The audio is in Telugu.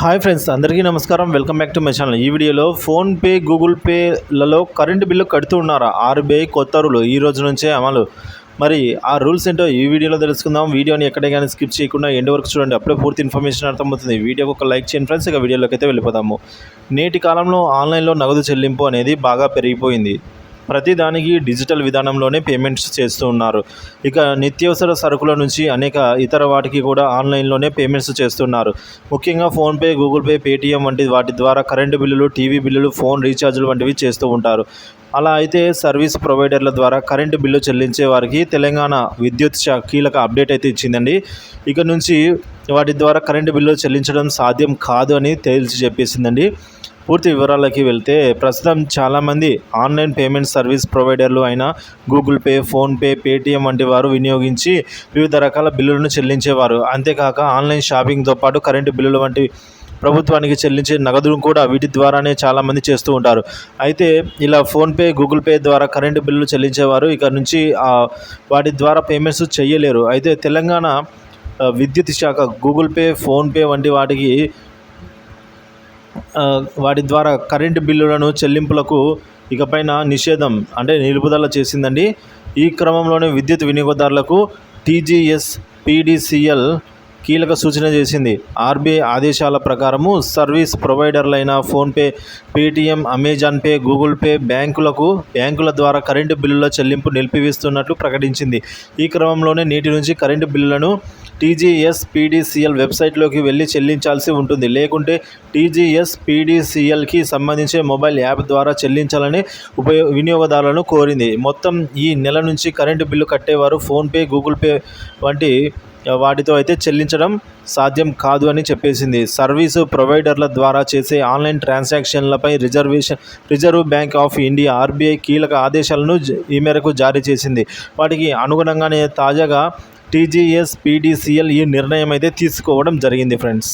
హాయ్ ఫ్రెండ్స్, అందరికీ నమస్కారం. Welcome back to my channel. ఈ వీడియోలో ఫోన్పే, గూగుల్ పేలలో కరెంటు బిల్లు కడుతూ ఉన్నారా? ఆర్బీఐ కొత్త రూల్ ఈ రోజు నుంచే అమలు. మరి ఆ రూల్స్ ఏంటో ఈ వీడియోలో తెలుసుకుందాం. వీడియోని ఎక్కడే కానీ స్కిప్ చేయకుండా ఎండ్ వరకు చూడండి. అప్పుడే పూర్తి ఇన్ఫర్మేషన్ అర్థమవుతుంది. వీడియోకి ఒక లైక్ చేయండి ఫ్రెండ్స్. ఇక వీడియోలోకి అయితే వెళ్ళిపోదాము. నేటి కాలంలో ఆన్లైన్లో నగదు చెల్లింపు అనేది బాగా పెరిగిపోయింది. ప్రతిదానికి డిజిటల్ విధానంలోనే పేమెంట్స్ చేస్తూ ఉన్నారు. ఇక నిత్యావసర సరుకుల నుంచి అనేక ఇతర వాటికి కూడా ఆన్లైన్లోనే పేమెంట్స్ చేస్తున్నారు. ముఖ్యంగా ఫోన్పే, గూగుల్ పే, పేటీఎం వంటి వాటి ద్వారా కరెంటు బిల్లులు, టీవీ బిల్లులు, ఫోన్ రీఛార్జులు వంటివి చేస్తూ ఉంటారు. అలా అయితే సర్వీస్ ప్రొవైడర్ల ద్వారా కరెంటు బిల్లు చెల్లించే వారికి తెలంగాణ విద్యుత్ శాఖ కీలక అప్డేట్ అయితే ఇచ్చిందండి. ఇక నుంచి వాటి ద్వారా కరెంటు బిల్లు చెల్లించడం సాధ్యం కాదు అని తేల్చి చెప్పేసిందండి. పూర్తి వివరాలకి వెళ్తే ప్రస్తుతం చాలామంది ఆన్లైన్ పేమెంట్ సర్వీస్ ప్రొవైడర్లు అయిన గూగుల్ పే, ఫోన్పే, పేటీఎం వంటి వారు వినియోగించి వివిధ రకాల బిల్లులను చెల్లించేవారు. అంతేకాక ఆన్లైన్ షాపింగ్తో పాటు కరెంటు బిల్లులు వంటి ప్రభుత్వానికి చెల్లించే నగదును కూడా వీటి ద్వారానే చాలామంది చేస్తూ ఉంటారు. అయితే ఇలా ఫోన్పే, గూగుల్ పే ద్వారా కరెంటు బిల్లులు చెల్లించేవారు ఇక నుంచి వాటి ద్వారా పేమెంట్స్ చేయలేరు. అయితే తెలంగాణ విద్యుత్ శాఖ గూగుల్ పే, ఫోన్పే వంటి వాటి ద్వారా కరెంటు బిల్లులను చెల్లింపులకు ఇకపైన నిషేధం అంటే నిలుపుదల చేసిందండి. ఈ క్రమంలోనే విద్యుత్ వినియోగదారులకు టీజీఎస్ పీడీసీఎల్ కీలక సూచన చేసింది. ఆర్బీఐ ఆదేశాల ప్రకారము సర్వీస్ ప్రొవైడర్లైన PhonePe, Paytm, Amazon Pay, Google Pay బ్యాంకుల ద్వారా కరెంటు బిల్లుల చెల్లింపు నిలిపివేస్తున్నట్లు ప్రకటించింది. ఈ క్రమంలోనే నేటి నుంచి కరెంటు బిల్లులను టీజీఎస్ పీడీసీఎల్ వెబ్సైట్లోకి వెళ్ళి చెల్లించాల్సి ఉంటుంది. లేకుంటే టీజీఎస్ పీడీసీఎల్కి సంబంధించిన మొబైల్ యాప్ ద్వారా చెల్లించాలని వినియోగదారులను కోరింది. మొత్తం ఈ నెల నుంచి కరెంటు బిల్లు కట్టేవారు ఫోన్పే, గూగుల్ పే వంటి వాటితో అయితే చెల్లించడం సాధ్యం కాదు అని చెప్పేసింది. సర్వీసు ప్రొవైడర్ల ద్వారా చేసే ఆన్లైన్ ట్రాన్సాక్షన్లపై Reserve Bank of India RBI కీలక ఆదేశాలను ఈ మేరకు జారీ చేసింది. వాటికి అనుగుణంగానే తాజాగా టీజీఎస్ పీడీసీఎల్ ఈ నిర్ణయం అయితే తీసుకోవడం జరిగింది ఫ్రెండ్స్.